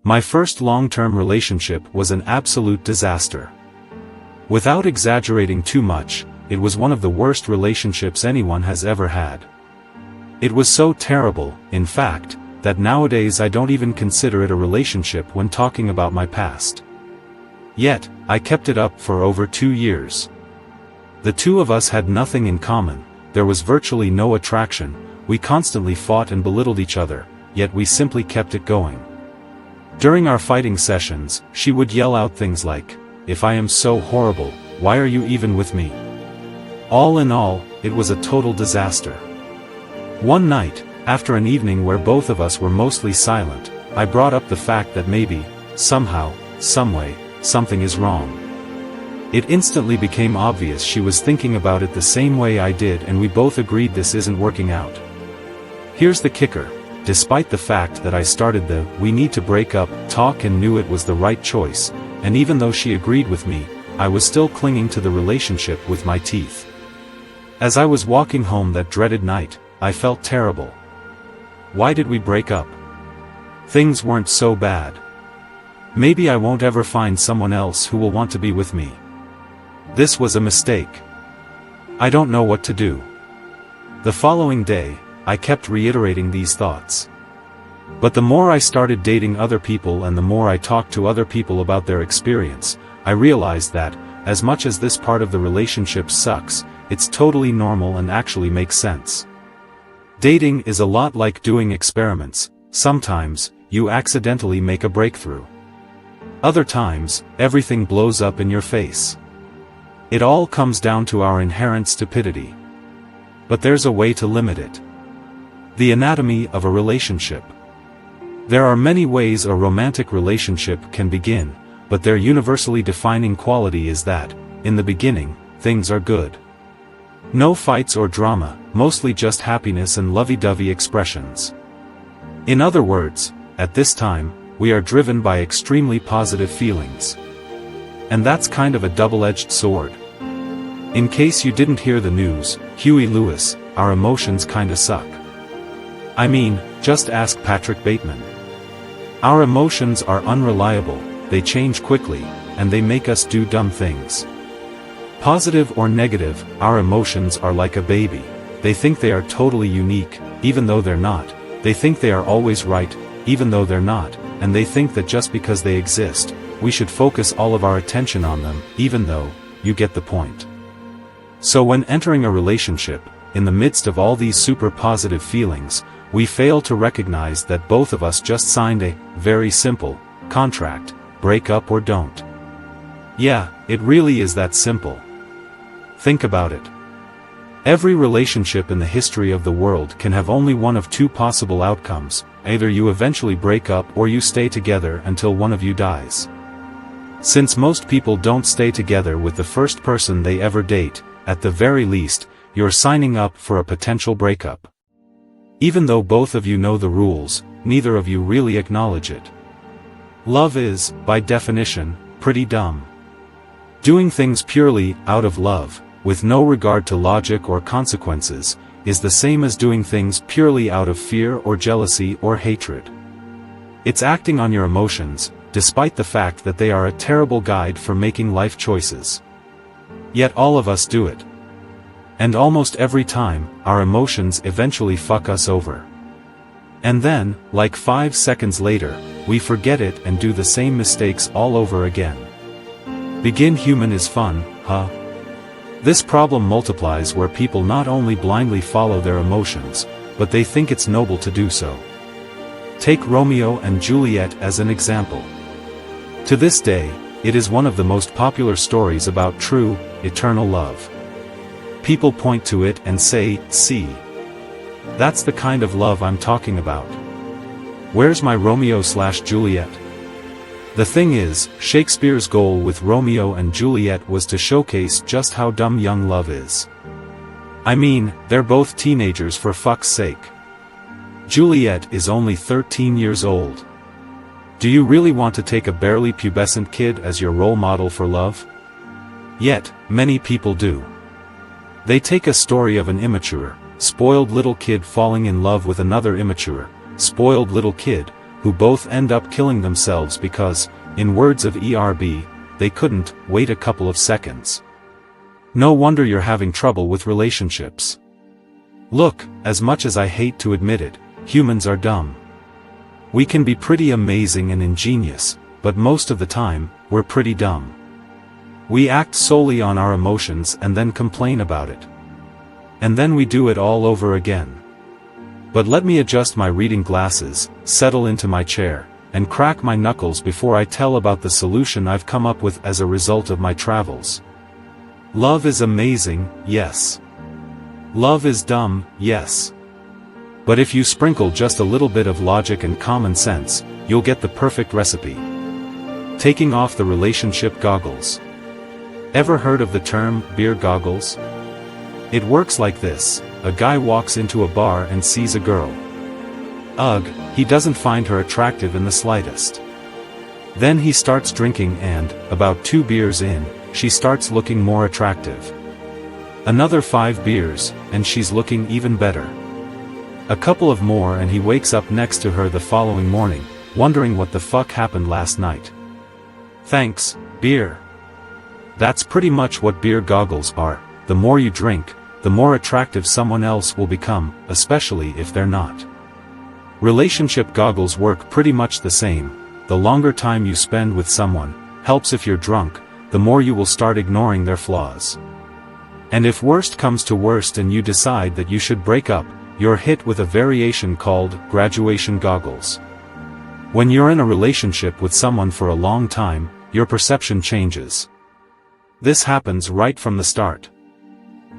My first long-term relationship was an absolute disaster. Without exaggerating too much, it was one of the worst relationships anyone has ever had. It was so terrible, in fact, that nowadays I don't even consider it a relationship when talking about my past. Yet, I kept it up for over 2 years. The two of us had nothing in common, there was virtually no attraction, we constantly fought and belittled each other, yet we simply kept it going. During our fighting sessions, she would yell out things like, "If I am so horrible, why are you even with me?" All in all, it was a total disaster. One night, after an evening where both of us were mostly silent, I brought up the fact that maybe, somehow, someway, something is wrong. It instantly became obvious she was thinking about it the same way I did, and we both agreed this isn't working out. Here's the kicker. Despite the fact that I started the "we need to break up" talk and knew it was the right choice, and even though she agreed with me, I was still clinging to the relationship with my teeth. As I was walking home that dreaded night, I felt terrible. Why did we break up? Things weren't so bad. Maybe I won't ever find someone else who will want to be with me. This was a mistake. I don't know what to do. The following day, I kept reiterating these thoughts. But the more I started dating other people and the more I talked to other people about their experience, I realized that, as much as this part of the relationship sucks, it's totally normal and actually makes sense. Dating is a lot like doing experiments. Sometimes, you accidentally make a breakthrough. Other times, everything blows up in your face. It all comes down to our inherent stupidity. But there's a way to limit it. The anatomy of a relationship. There are many ways a romantic relationship can begin, but their universally defining quality is that, in the beginning, things are good. No fights or drama, mostly just happiness and lovey-dovey expressions. In other words, at this time, we are driven by extremely positive feelings. And that's kind of a double-edged sword. In case you didn't hear the news, Huey Lewis, our emotions kinda suck. I mean, just ask Patrick Bateman. Our emotions are unreliable, they change quickly, and they make us do dumb things. Positive or negative, our emotions are like a baby. They think they are totally unique, even though they're not. They think they are always right, even though they're not, and they think that just because they exist, we should focus all of our attention on them, even though, you get the point. So when entering a relationship, in the midst of all these super positive feelings, we fail to recognize that both of us just signed a very simple contract: break up or don't. Yeah, it really is that simple. Think about it. Every relationship in the history of the world can have only one of two possible outcomes: either you eventually break up or you stay together until one of you dies. Since most people don't stay together with the first person they ever date, at the very least, you're signing up for a potential breakup. Even though both of you know the rules, neither of you really acknowledge it. Love is, by definition, pretty dumb. Doing things purely out of love, with no regard to logic or consequences, is the same as doing things purely out of fear or jealousy or hatred. It's acting on your emotions, despite the fact that they are a terrible guide for making life choices. Yet all of us do it. And almost every time, our emotions eventually fuck us over. And then, like 5 seconds later, we forget it and do the same mistakes all over again. Begin human is fun, huh? This problem multiplies where people not only blindly follow their emotions, but they think it's noble to do so. Take Romeo and Juliet as an example. To this day, it is one of the most popular stories about true, eternal love. People point to it and say, "See. That's the kind of love I'm talking about. Where's my Romeo/Juliet?" The thing is, Shakespeare's goal with Romeo and Juliet was to showcase just how dumb young love is. I mean, they're both teenagers for fuck's sake. Juliet is only 13 years old. Do you really want to take a barely pubescent kid as your role model for love? Yet, many people do. They take a story of an immature, spoiled little kid falling in love with another immature, spoiled little kid, who both end up killing themselves because, in words of ERB, they couldn't wait a couple of seconds. No wonder you're having trouble with relationships. Look, as much as I hate to admit it, humans are dumb. We can be pretty amazing and ingenious, but most of the time, we're pretty dumb. We act solely on our emotions and then complain about it. And then we do it all over again. But let me adjust my reading glasses, settle into my chair, and crack my knuckles before I tell about the solution I've come up with as a result of my travels. Love is amazing, yes. Love is dumb, yes. But if you sprinkle just a little bit of logic and common sense, you'll get the perfect recipe. Taking off the relationship goggles. Ever heard of the term, beer goggles? It works like this: a guy walks into a bar and sees a girl. Ugh, he doesn't find her attractive in the slightest. Then he starts drinking and, about 2 beers in, she starts looking more attractive. Another 5 beers, and she's looking even better. A couple of more and he wakes up next to her the following morning, wondering what the fuck happened last night. Thanks, beer. That's pretty much what beer goggles are. The more you drink, the more attractive someone else will become, especially if they're not. Relationship goggles work pretty much the same. The longer time you spend with someone, helps if you're drunk, the more you will start ignoring their flaws. And if worst comes to worst and you decide that you should break up, you're hit with a variation called graduation goggles. When you're in a relationship with someone for a long time, your perception changes. This happens right from the start.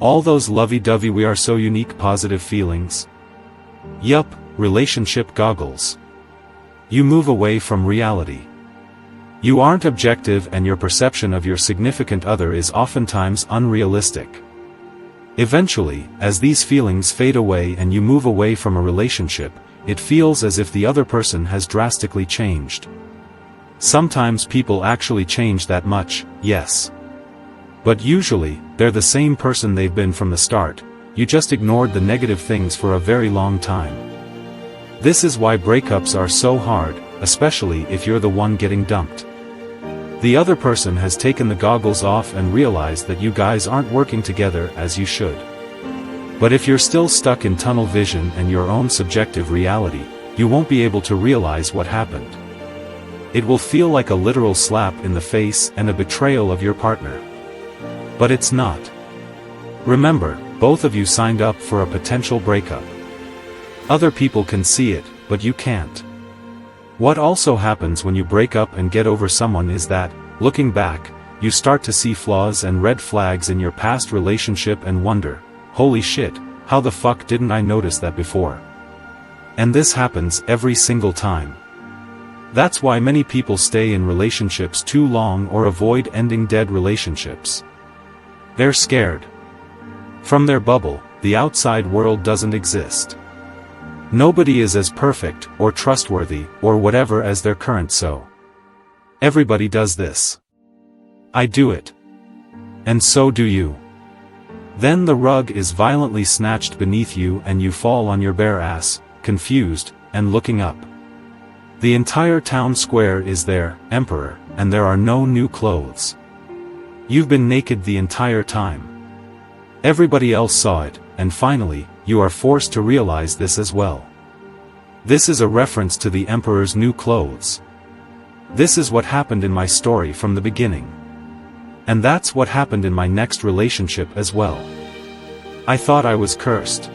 All those lovey-dovey we are so unique positive feelings. Yup, relationship goggles. You move away from reality. You aren't objective and your perception of your significant other is oftentimes unrealistic. Eventually, as these feelings fade away and you move away from a relationship, it feels as if the other person has drastically changed. Sometimes people actually change that much, yes. But usually, they're the same person they've been from the start. You just ignored the negative things for a very long time. This is why breakups are so hard, especially if you're the one getting dumped. The other person has taken the goggles off and realized that you guys aren't working together as you should. But if you're still stuck in tunnel vision and your own subjective reality, you won't be able to realize what happened. It will feel like a literal slap in the face and a betrayal of your partner. But it's not. Remember, both of you signed up for a potential breakup. Other people can see it, but you can't. What also happens when you break up and get over someone is that, looking back, you start to see flaws and red flags in your past relationship and wonder, holy shit, how the fuck didn't I notice that before? And this happens every single time. That's why many people stay in relationships too long or avoid ending dead relationships. They're scared. From their bubble, the outside world doesn't exist. Nobody is as perfect, or trustworthy, or whatever as their current so. Everybody does this. I do it. And so do you. Then the rug is violently snatched beneath you and you fall on your bare ass, confused, and looking up. The entire town square is there, emperor, and there are no new clothes. You've been naked the entire time. Everybody else saw it, and finally, you are forced to realize this as well. This is a reference to the emperor's new clothes. This is what happened in my story from the beginning. And that's what happened in my next relationship as well. I thought I was cursed.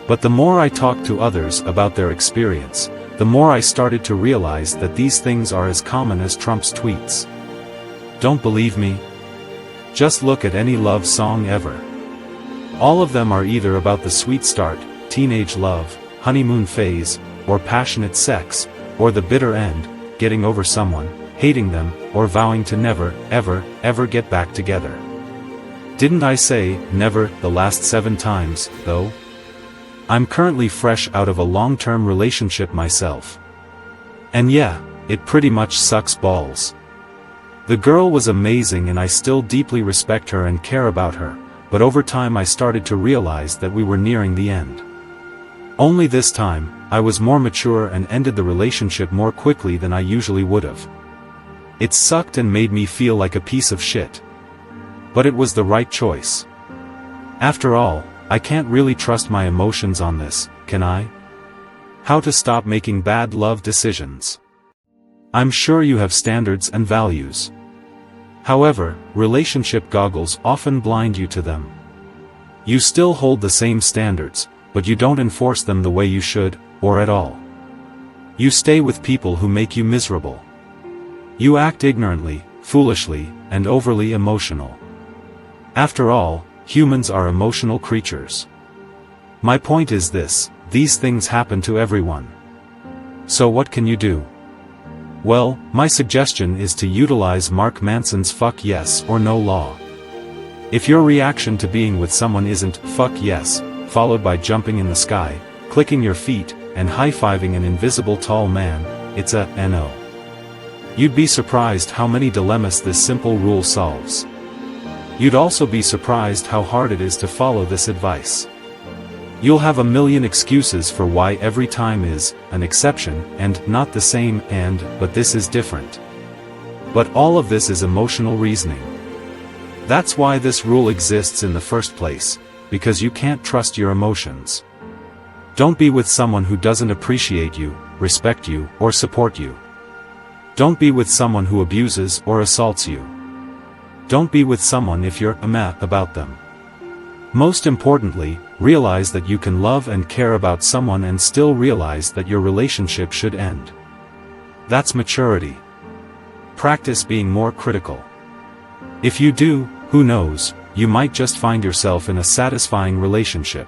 But the more I talked to others about their experience, the more I started to realize that these things are as common as Trump's tweets. Don't believe me? Just look at any love song ever. All of them are either about the sweet start, teenage love, honeymoon phase, or passionate sex, or the bitter end, getting over someone, hating them, or vowing to never, ever, ever get back together. Didn't I say, never, the last 7 times, though? I'm currently fresh out of a long-term relationship myself. And yeah, it pretty much sucks balls. The girl was amazing and I still deeply respect her and care about her, but over time I started to realize that we were nearing the end. Only this time, I was more mature and ended the relationship more quickly than I usually would've. It sucked and made me feel like a piece of shit. But it was the right choice. After all, I can't really trust my emotions on this, can I? How to stop making bad love decisions. I'm sure you have standards and values. However, relationship goggles often blind you to them. You still hold the same standards, but you don't enforce them the way you should, or at all. You stay with people who make you miserable. You act ignorantly, foolishly, and overly emotional. After all, humans are emotional creatures. My point is this: these things happen to everyone. So what can you do? Well, my suggestion is to utilize Mark Manson's fuck yes or no law. If your reaction to being with someone isn't fuck yes, followed by jumping in the sky, clicking your feet, and high-fiving an invisible tall man, it's a no. You'd be surprised how many dilemmas this simple rule solves. You'd also be surprised how hard it is to follow this advice. You'll have a million excuses for why every time is an exception and not the same but this is different. But all of this is emotional reasoning. That's why this rule exists in the first place, because you can't trust your emotions. Don't be with someone who doesn't appreciate you, respect you, or support you. Don't be with someone who abuses or assaults you. Don't be with someone if you're meh about them. Most importantly, realize that you can love and care about someone and still realize that your relationship should end. That's maturity. Practice being more critical. If you do, who knows, you might just find yourself in a satisfying relationship.